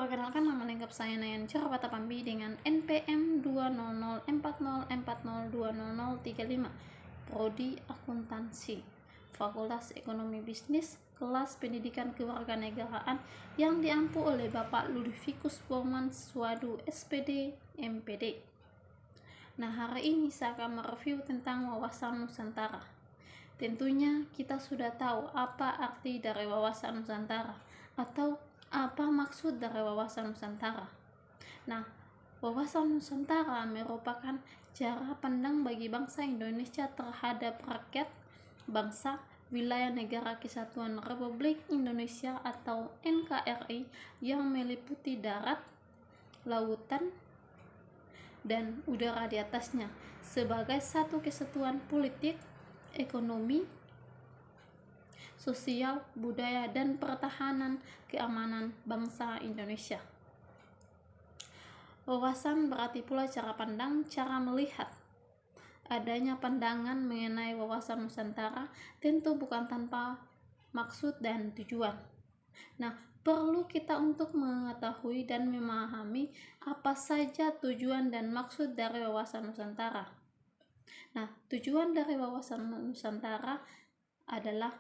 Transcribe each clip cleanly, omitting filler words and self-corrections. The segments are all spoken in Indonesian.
Perkenalkan, nama lengkap saya Nayan Cerwatapambi dengan NPM 2004040200035, Prodi Akuntansi, Fakultas Ekonomi Bisnis, kelas Pendidikan Kewarganegaraan, yang diampu oleh Bapak Ludvikus Borman Swadu SPD MPD. Nah, hari ini saya akan mereview tentang wawasan Nusantara. Tentunya kita sudah tahu apa arti dari wawasan Nusantara atau apa maksud dari wawasan Nusantara. Nah, wawasan Nusantara merupakan cara pandang bagi bangsa Indonesia terhadap rakyat, bangsa, wilayah negara kesatuan Republik Indonesia atau NKRI yang meliputi darat, lautan, dan udara di atasnya sebagai satu kesatuan politik, ekonomi, sosial, budaya, dan pertahanan keamanan bangsa Indonesia. Wawasan berarti pula cara pandang, cara melihat. Adanya pandangan mengenai wawasan Nusantara tentu bukan tanpa maksud dan tujuan. Nah, perlu kita untuk mengetahui dan memahami apa saja tujuan dan maksud dari wawasan Nusantara. Nah, tujuan dari wawasan Nusantara adalah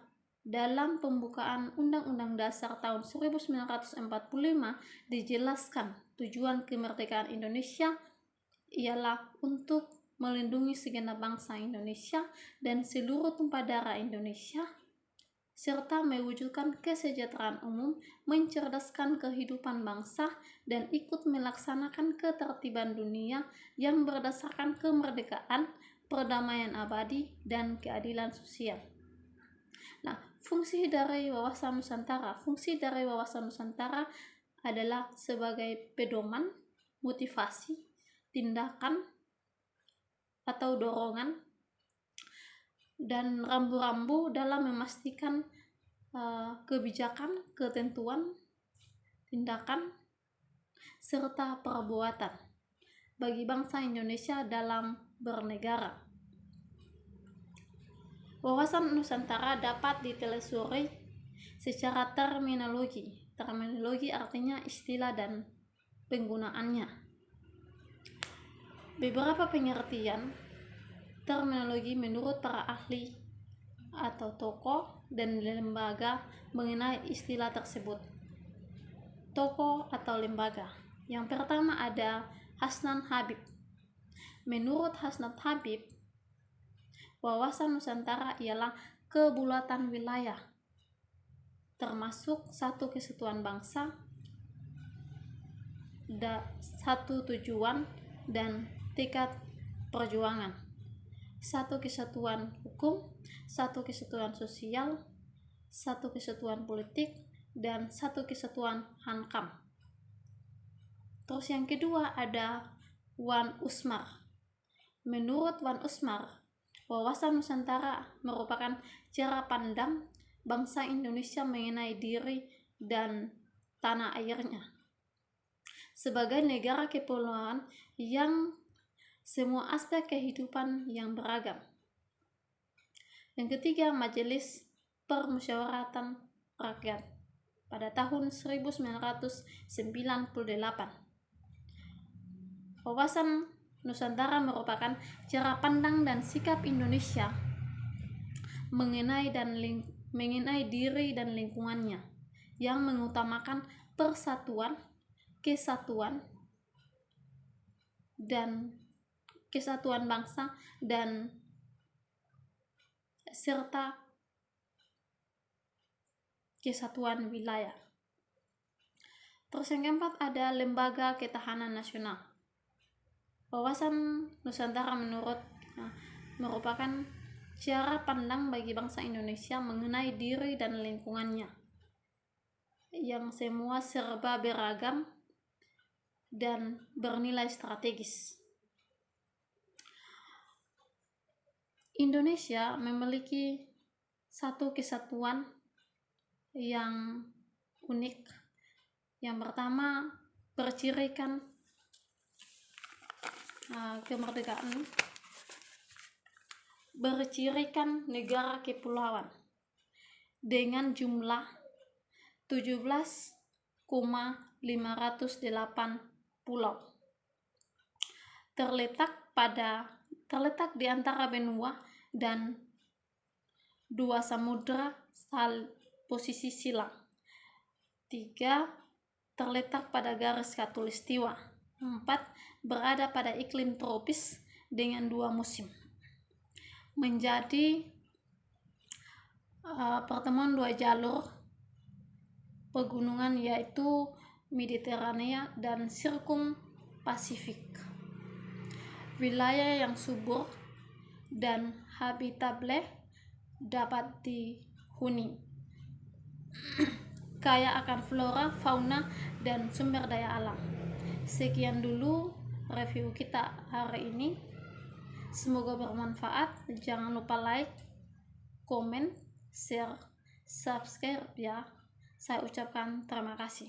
dalam pembukaan Undang-Undang Dasar tahun 1945 dijelaskan tujuan kemerdekaan Indonesia ialah untuk melindungi segenap bangsa Indonesia dan seluruh tumpah darah Indonesia, serta mewujudkan kesejahteraan umum, mencerdaskan kehidupan bangsa, dan ikut melaksanakan ketertiban dunia yang berdasarkan kemerdekaan, perdamaian abadi, dan keadilan sosial. Nah, fungsi dari wawasan Nusantara adalah sebagai pedoman, motivasi, tindakan atau dorongan, dan rambu-rambu dalam memastikan kebijakan, ketentuan, tindakan, serta perbuatan bagi bangsa Indonesia dalam bernegara. Wawasan Nusantara dapat ditelusuri secara terminologi. Terminologi artinya istilah dan penggunaannya. Beberapa pengertian terminologi menurut para ahli atau tokoh dan lembaga mengenai istilah tersebut. Tokoh atau lembaga. Yang pertama ada Hasnan Habib. Menurut Hasnan Habib, wawasan Nusantara ialah kebulatan wilayah, termasuk satu kesatuan bangsa, satu tujuan dan tekad perjuangan, satu kesatuan hukum, satu kesatuan sosial, satu kesatuan politik, dan satu kesatuan hankam. Terus yang kedua ada Wan Usmar. Menurut Wan Usmar, wawasan Nusantara merupakan cara pandang bangsa Indonesia mengenai diri dan tanah airnya sebagai negara kepulauan yang semua aspek kehidupan yang beragam. Yang ketiga, Majelis Permusyawaratan Rakyat pada tahun 1998. Wawasan Nusantara merupakan cara pandang dan sikap Indonesia mengenai diri dan lingkungannya yang mengutamakan persatuan, kesatuan bangsa dan serta kesatuan wilayah. Terus yang keempat ada Lembaga Ketahanan Nasional. Wawasan Nusantara merupakan cara pandang bagi bangsa Indonesia mengenai diri dan lingkungannya yang semua serba beragam dan bernilai strategis. Indonesia memiliki satu kesatuan yang unik. Yang pertama, bercirikan kemerdekaan, bercirikan negara kepulauan dengan jumlah 17 pulau. Terletak di antara benua dan dua samudra posisi silang. 3. Terletak pada garis khatulistiwa. 4. Berada pada iklim tropis dengan 2 musim. Menjadi pertemuan 2 jalur pegunungan, yaitu Mediterania dan Sirkum Pasifik. Wilayah yang subur dan habitable dapat dihuni, kaya akan flora, fauna, dan sumber daya alam. Sekian dulu review kita hari ini. Semoga bermanfaat. Jangan lupa like, komen, share, subscribe ya. Saya ucapkan terima kasih.